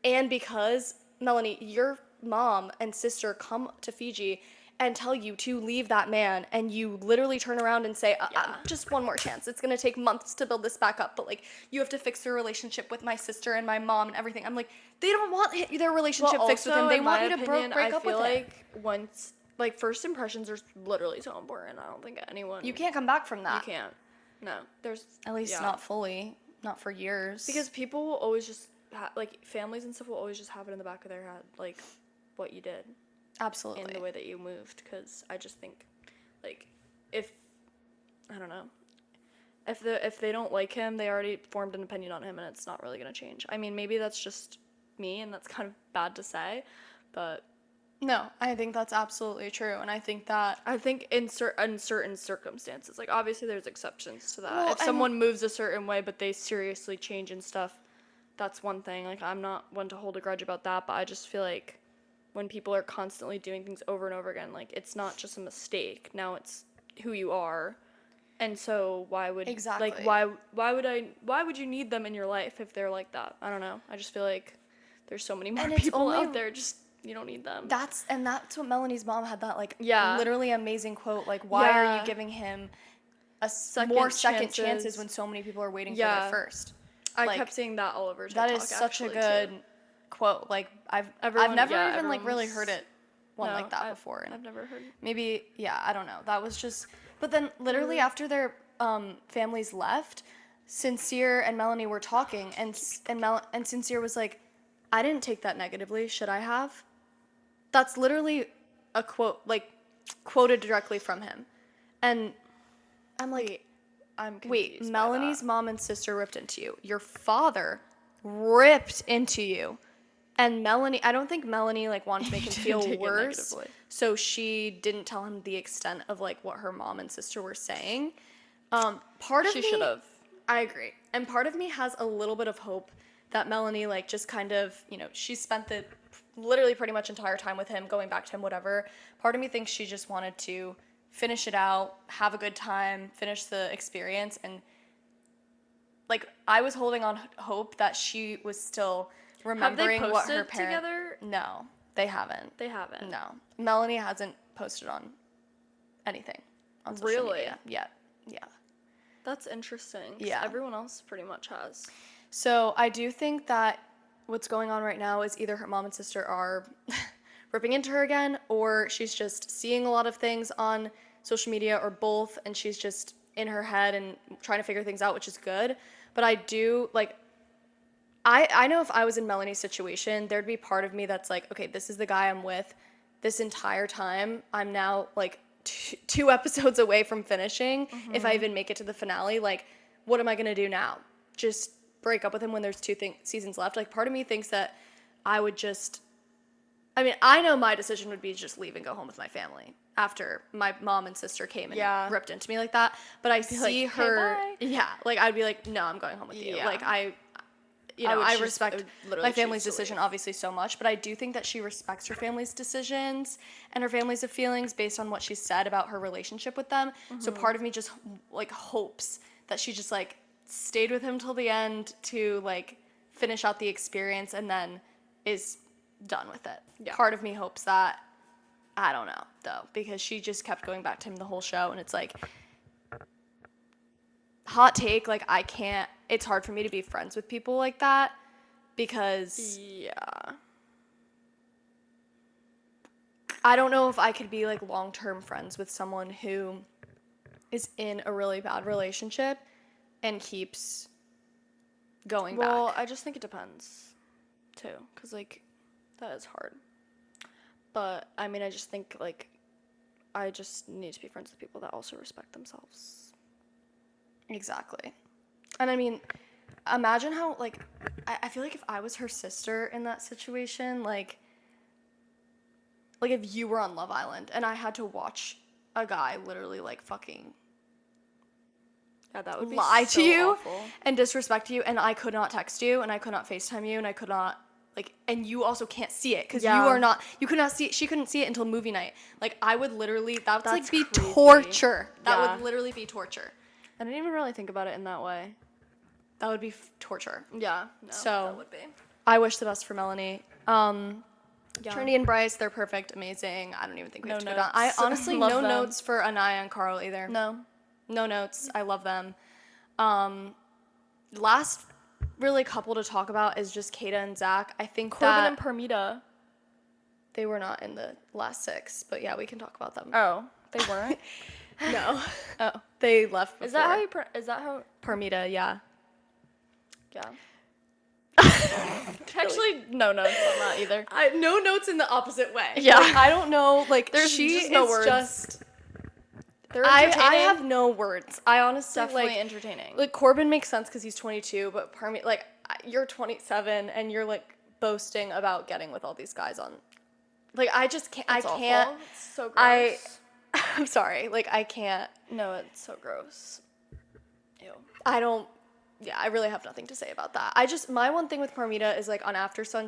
A: and because, Melanie, your mom and sister come to Fiji and tell you to leave that man, and you literally turn around and say, just one more chance. It's going to take months to build this back up, but, like, you have to fix your relationship with my sister and my mom and everything. I'm like, they don't want their relationship fixed with him. They want you to break up with him.
B: I feel like once, like, first impressions are literally so important. I don't think anyone...
A: You can't come back from that.
B: You can't. No. There's...
A: At least not fully. Not for years.
B: Because people will always just... like, families and stuff will always just have it in the back of their head, like, what you did.
A: Absolutely.
B: In the way that you moved, because I just think, like, I don't know, if they don't like him, they already formed an opinion on him, and it's not really gonna change. I mean, maybe that's just me, and that's kind of bad to say, but
A: no, I think that's absolutely true, and I think
B: in certain circumstances, like, obviously there's exceptions to that.
A: Well,
B: if someone moves a certain way, but they seriously change and stuff, that's one thing. Like, I'm not one to hold a grudge about that, but I just feel like when people are constantly doing things over and over again, like, it's not just a mistake. Now it's who you are. And so why would why would you need them in your life if they're like that? I don't know. I just feel like there's so many more people out there, just you don't need them.
A: That's what Melanie's mom had, that, like,
B: Yeah.
A: literally amazing quote, like, why are you giving him more second chances when so many people are waiting for their first?
B: I kept seeing that all over TikTok.
A: That is such a good quote. Like, I've never even like really heard it like that before. And
B: I've never heard.
A: Maybe, I don't know. That was just. But then literally after their families left, Sincere and Melanie were talking, and Sincere was like, "I didn't take that negatively. Should I have?" That's literally a quote, like, quoted directly from him, and I'm like,
B: I'm confused.
A: Wait, Melanie's mom and sister ripped into you. Your father ripped into you. And Melanie, I don't think Melanie, like, wanted to make him feel worse. So she didn't tell him the extent of, like, what her mom and sister were saying. She should have. I agree. And part of me has a little bit of hope that Melanie, like, just kind of, she spent the literally pretty much entire time with him, going back to him, whatever. Part of me thinks she just wanted to finish it out, have a good time, finish the experience, and, like, I was holding on hope that she was still remembering what her parents...
B: together?
A: No, they haven't. No. Melanie hasn't posted on anything on social media yet. Yeah.
B: That's interesting.
A: Yeah.
B: Everyone else pretty much has.
A: So I do think that what's going on right now is either her mom and sister are ripping into her again, or she's just seeing a lot of things on social media, or both, and she's just in her head and trying to figure things out, which is good. But I do, like, I know if I was in Melanie's situation, there'd be part of me that's like, okay, this is the guy I'm with this entire time. I'm now, like, two episodes away from finishing. Mm-hmm. If I even make it to the finale, like, what am I going to do now? Just break up with him when there's two seasons left? Like, part of me thinks that I would just... I mean, I know my decision would be just leave and go home with my family after my mom and sister came and ripped into me like that. But I see her...
B: Hey,
A: yeah, like, I'd be like, no, I'm going home with you. Like, I respect my family's decision obviously so much, but I do think that she respects her family's decisions and her family's feelings based on what she said about her relationship with them. Mm-hmm. So part of me just, like, hopes that she just, like, stayed with him till the end to, like, finish out the experience and then is done with it. Yeah. Part of me hopes that. I don't know, though, because she just kept going back to him the whole show, and it's like, hot take, like, I can't, it's hard for me to be friends with people like that, because I don't know if I could be, like, long-term friends with someone who is in a really bad relationship and keeps going back.
B: Well, I just think it depends, too, because, like, that is hard. But, I mean, I just think, like, I just need to be friends with people that also respect themselves.
A: Exactly. And, I mean, imagine how, like, I feel like if I was her sister in that situation, like, if you were on Love Island and I had to watch a guy literally like fucking
B: Yeah, that would be
A: lie
B: so
A: to you
B: awful.
A: and disrespect you, and I could not text you, and I could not FaceTime you, and I could not like, and you also can't see it because
B: Yeah.
A: you could not see it. She couldn't see it until movie night. Like, I would literally, that would like
B: That's
A: be
B: crazy.
A: torture. That
B: Yeah.
A: would literally be torture.
B: I didn't even really think about it in that way.
A: That would be torture.
B: Yeah. No,
A: So-
B: that would be.
A: I wish the best for Melanie.
B: Yeah.
A: Trinity and Bryce, they're perfect, amazing. I don't even think we
B: No
A: have to go down. I
B: notes.
A: honestly,
B: Love
A: no
B: them.
A: notes for Anaya and Carl either.
B: No.
A: No notes. I love them. Last really couple to talk about is just Kata and Zach. I think
B: Corbin
A: that
B: and Permita.
A: they were not in the last 6, but yeah, we can talk about them.
B: Oh, they weren't.
A: No.
B: Oh,
A: They left before.
B: is that how you? Is that how?
A: Permita, yeah.
B: Yeah. Actually, no notes on that either.
A: No notes in the opposite way.
B: Yeah.
A: Like, I don't know, like,
B: There's
A: she
B: just no
A: is
B: words.
A: just...
B: They're
A: I
B: entertaining.
A: have no words. I honestly,
B: Definitely
A: like...
B: entertaining.
A: Like, Corbin makes sense because he's 22, but Permita, like, you're 27, and you're, like, boasting about getting with all these guys on... Like, I just can't...
B: It's
A: I
B: awful.
A: can't...
B: It's so gross.
A: I'm sorry. Like, I can't...
B: No, it's so gross. Ew.
A: I don't... Yeah, I really have nothing to say about that. My one thing with Parmita is, like, on After Sun,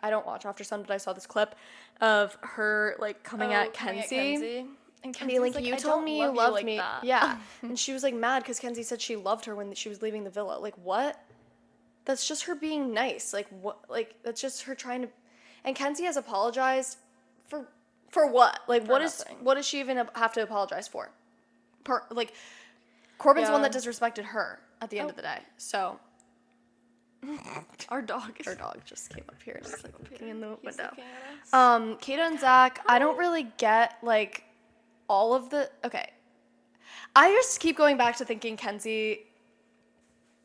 A: I don't watch After Sun, but I saw this clip of her, like, coming at Kenzie.
B: And
A: And being
B: Kenzie's
A: like, you
B: "I
A: told
B: don't
A: me you
B: love
A: loved
B: like
A: me.
B: that."
A: Yeah. And she was, like, mad because Kenzie said she loved her when she was leaving the villa. Like, what? That's just her being nice. Like, what? Like, that's just her trying to... And Kenzie has apologized for what? Like, what
B: nothing.
A: does she even have to apologize for? Like, Corbin's the one
B: Yeah.
A: that disrespected her at the end of the day. So...
B: Our dog is
A: Our dog just came up here and is like looking in the
B: He's
A: window.
B: looking at us.
A: Kata and Zach, I don't really get like all of the okay. I just keep going back to thinking Kenzie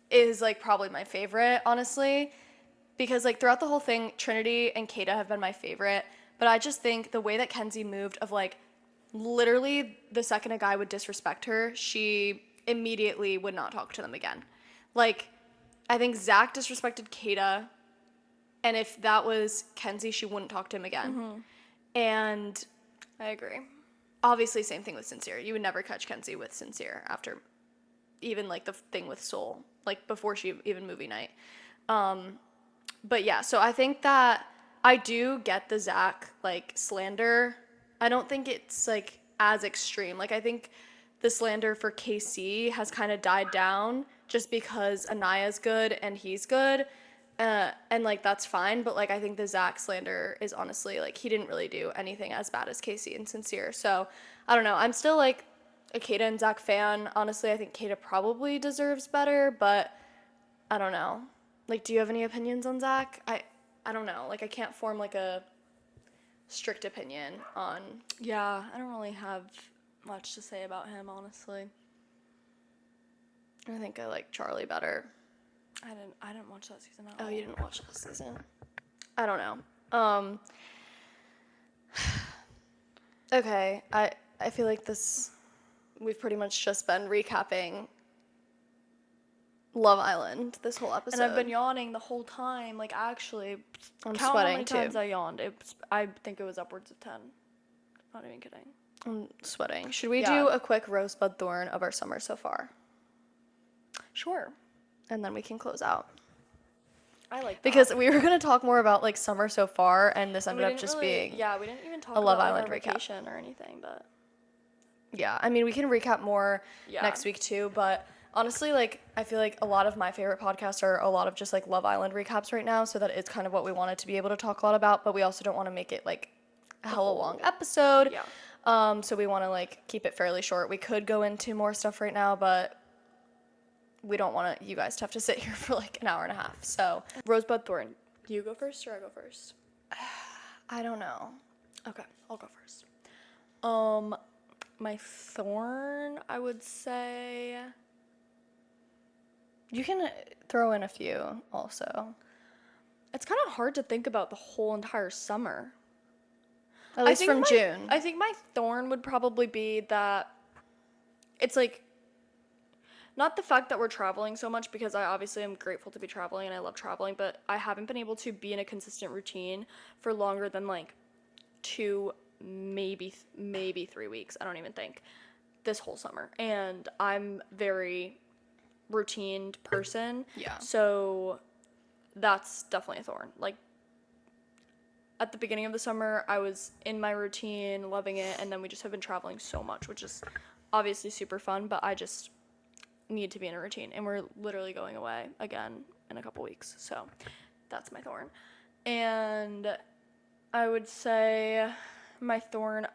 A: is like probably my favorite, honestly. Because like throughout the whole thing, Trinity and Kata have been my favorite. But I just think the way that Kenzie moved of like literally the second a guy would disrespect her, she immediately would not talk to them again. Like I think Zach disrespected Kata, and if that was Kenzie, she wouldn't talk to him again. And
B: I agree.
A: obviously, same thing with Sincere. You would never catch Kenzie with Sincere after even like the thing with Soul, like before she even movie night. But yeah, so I think that I do get the Zach like slander. I don't think it's like as extreme. Like I think the slander for KC has kind of died down just because Anaya's good and he's good. And like that's fine, but like I think the Zach slander is honestly like he didn't really do anything as bad as Casey and Sincere. So I don't know. I'm still like a Kata and Zach fan. Honestly, I think Kata probably deserves better, but I don't know. Like, do you have any opinions on Zach? I don't know. Like I can't form like a strict opinion on.
B: Yeah, I don't really have much to say about him, honestly.
A: I think I like Charlie better.
B: I didn't watch that season at all.
A: Oh, you didn't watch this season? I don't know. Okay, I feel like we've pretty much just been recapping Love Island this whole episode.
B: And I've been yawning the whole time. Like, actually,
A: I'm
B: count how
A: sweating
B: many
A: too.
B: times I yawned. I think it was upwards of 10. Not even kidding.
A: I'm sweating. Should we
B: Yeah.
A: do a quick Rosebud Thorn of our summer so far?
B: Sure.
A: And then we can close out.
B: I like that.
A: Because we were going to talk more about like summer so far, and this
B: We
A: ended up
B: didn't
A: just
B: really-
A: being...
B: Yeah, we didn't even talk
A: a Love
B: about
A: Island
B: our
A: recap.
B: vacation or anything, but...
A: Yeah, I mean, we can recap more
B: Yeah.
A: next week too, but honestly, like, I feel like a lot of my favorite podcasts are a lot of just like Love Island recaps right now, so that it's kind of what we wanted to be able to talk a lot about, but we also don't want to make it like a hella long episode.
B: Yeah.
A: So we want to like keep it fairly short. We could go into more stuff right now, but we don't want you guys to have to sit here for like an hour and a half. So,
B: Rosebud Thorn. Do you go first or I go first?
A: I don't know.
B: Okay, I'll go first. My thorn, I would say...
A: You can throw in a few also.
B: It's kind of hard to think about the whole entire summer.
A: At least from June.
B: I think my thorn would probably be that it's like not the fact that we're traveling so much, because I obviously am grateful to be traveling and I love traveling, but I haven't been able to be in a consistent routine for longer than like 2 maybe 3 weeks. I don't even think this whole summer. And I'm very routine person.
A: Yeah.
B: So that's definitely a thorn. Like at the beginning of the summer, I was in my routine, loving it, and then we just have been traveling so much, which is obviously super fun, but I just need to be in a routine, and we're literally going away again in a couple weeks. So that's my thorn. And I would say my thorn,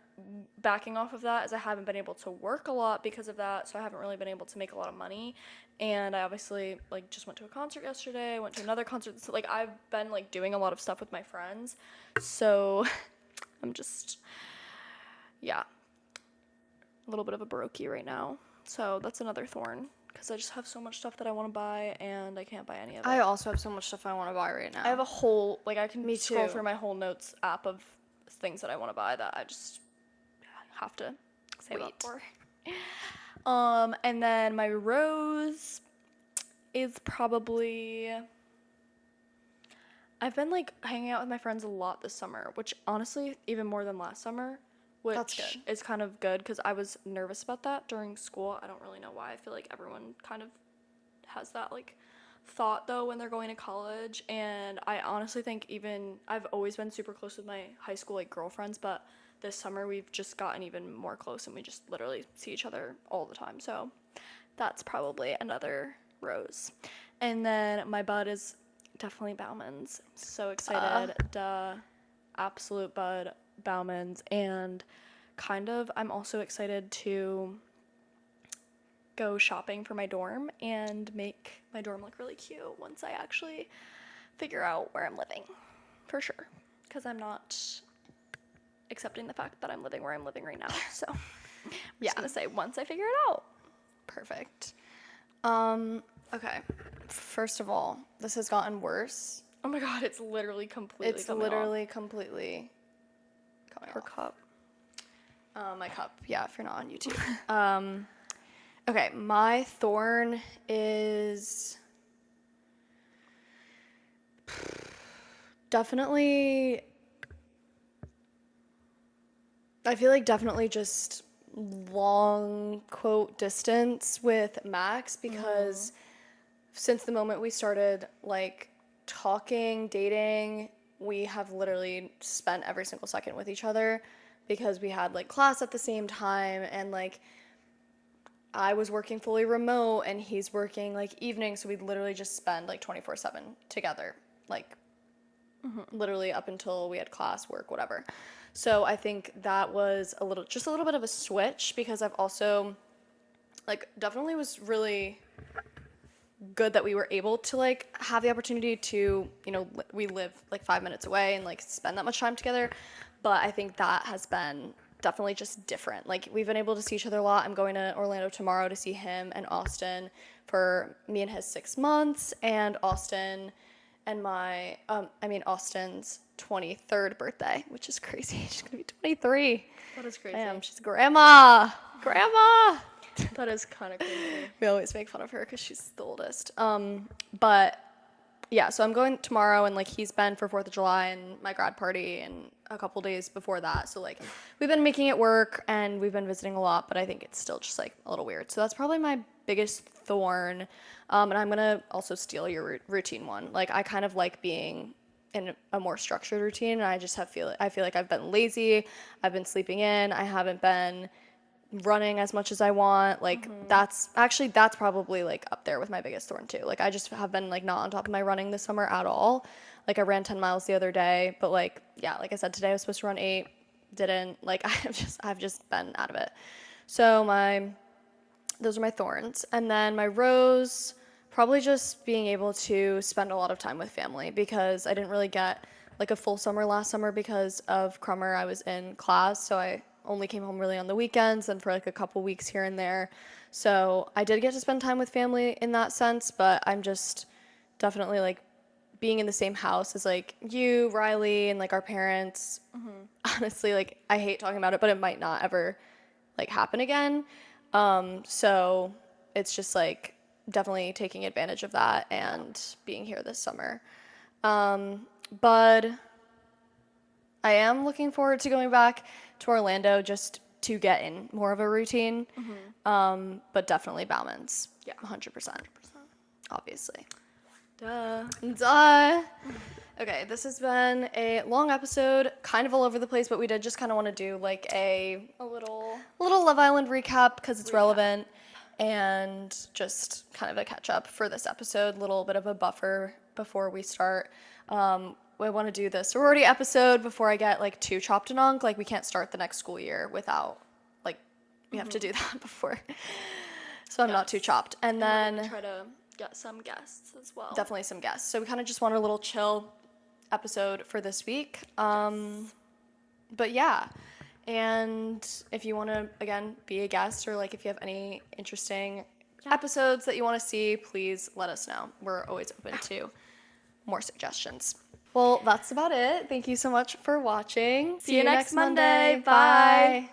B: backing off of that, is I haven't been able to work a lot because of that, so I haven't really been able to make a lot of money. And I obviously like just went to a concert yesterday, went to another concert. So, like I've been like doing a lot of stuff with my friends, so I'm just, yeah, a little bit of a brokey right now. So that's another thorn because I just have so much stuff that I want to buy and I can't buy any of it.
A: I also have so much stuff I want to buy right now.
B: I have a whole, like I can
A: Me
B: scroll
A: too.
B: through my whole notes app of things that I want to buy that I just have to save up for. And then my rose is probably, I've been like hanging out with my friends a lot this summer, which honestly, even more than last summer, which
A: That's good.
B: is kind of good because I was nervous about that during school. I don't really know why. I feel like everyone kind of has that like thought though when they're going to college, and I honestly think even I've always been super close with my high school like girlfriends, but this summer we've just gotten even more close and we just literally see each other all the time. So that's probably another rose. And then my bud is definitely Bauman's. So excited. Duh. Absolute bud, Bauman's. And kind of I'm also excited to go shopping for my dorm and make my dorm look really cute once I actually figure out where I'm living. For sure. Because I'm not accepting the fact that I'm living where I'm living right now. So I'm just gonna say once I figure it out.
A: Perfect. Okay. First of all, this has gotten worse.
B: Oh my god, it's literally completely
A: It's
B: coming
A: literally completely coming
B: off. Her
A: off.
B: cup.
A: My cup. Yeah, if you're not on YouTube. Okay, my thorn is definitely, I feel like definitely just long quote distance with Max because since the moment we started like talking, dating, we have literally spent every single second with each other because we had like class at the same time, and like I was working fully remote and he's working like evenings, so we'd literally just spend like 24/7 together, like literally up until we had class, work, whatever. So I think that was just a little bit of a switch because I've also like definitely was really good that we were able to like have the opportunity to, we live like 5 minutes away and like spend that much time together. But I think that has been definitely just different. Like we've been able to see each other a lot. I'm going to Orlando tomorrow to see him and Austin for me and his 6 months, and Austin and Austin's 23rd birthday, which is crazy. She's gonna be 23.
B: That is crazy.
A: Damn, she's grandma. Grandma.
B: That is kind of crazy.
A: We always make fun of her because she's the oldest. But yeah, so I'm going tomorrow, and like he's been for 4th of July and my grad party and a couple days before that. So like we've been making it work and we've been visiting a lot, but I think it's still just like a little weird. So that's probably my biggest thorn. And I'm gonna also steal your routine one. Like I kind of like being in a more structured routine, and I feel like I've been lazy. I've been sleeping in. I haven't been running as much as I want. Like that's probably like up there with my biggest thorn too. Like I just have been like not on top of my running this summer at all. Like I ran 10 miles the other day, but like yeah, like I said, today I was supposed to run 8, didn't. Like I've just been out of it. So those are my thorns. And then my rose, probably just being able to spend a lot of time with family because I didn't really get like a full summer last summer because of Crummer. I was in class, so I only came home really on the weekends and for like a couple weeks here and there. So I did get to spend time with family in that sense, but I'm just definitely like being in the same house as like you, Riley, and like our parents. Honestly, like I hate talking about it, but it might not ever like happen again. So it's just like definitely taking advantage of that and being here this summer. Bud, I am looking forward to going back to Orlando just to get in more of a routine. But definitely Bauman's.
B: Yeah.
A: 100%. Obviously.
B: Duh.
A: Duh. Okay, this has been a long episode, kind of all over the place, but we did just kind of want to do like a
B: little
A: Love Island recap because it's relevant, and just kind of a catch up for this episode, little bit of a buffer before we start. We want to do the sorority episode before I get like too chopped and onk. Like we can't start the next school year without like we have to do that before. So I'm not too chopped. And then
B: we're gonna try to get some guests as well.
A: definitely some guests. So we kind of just want a little chill episode for this week. But yeah. And if you want to, again, be a guest, or like if you have any interesting episodes that you want to see, please let us know. We're always open to more suggestions. Well, that's about it. Thank you so much for watching.
B: See you next Monday. Bye.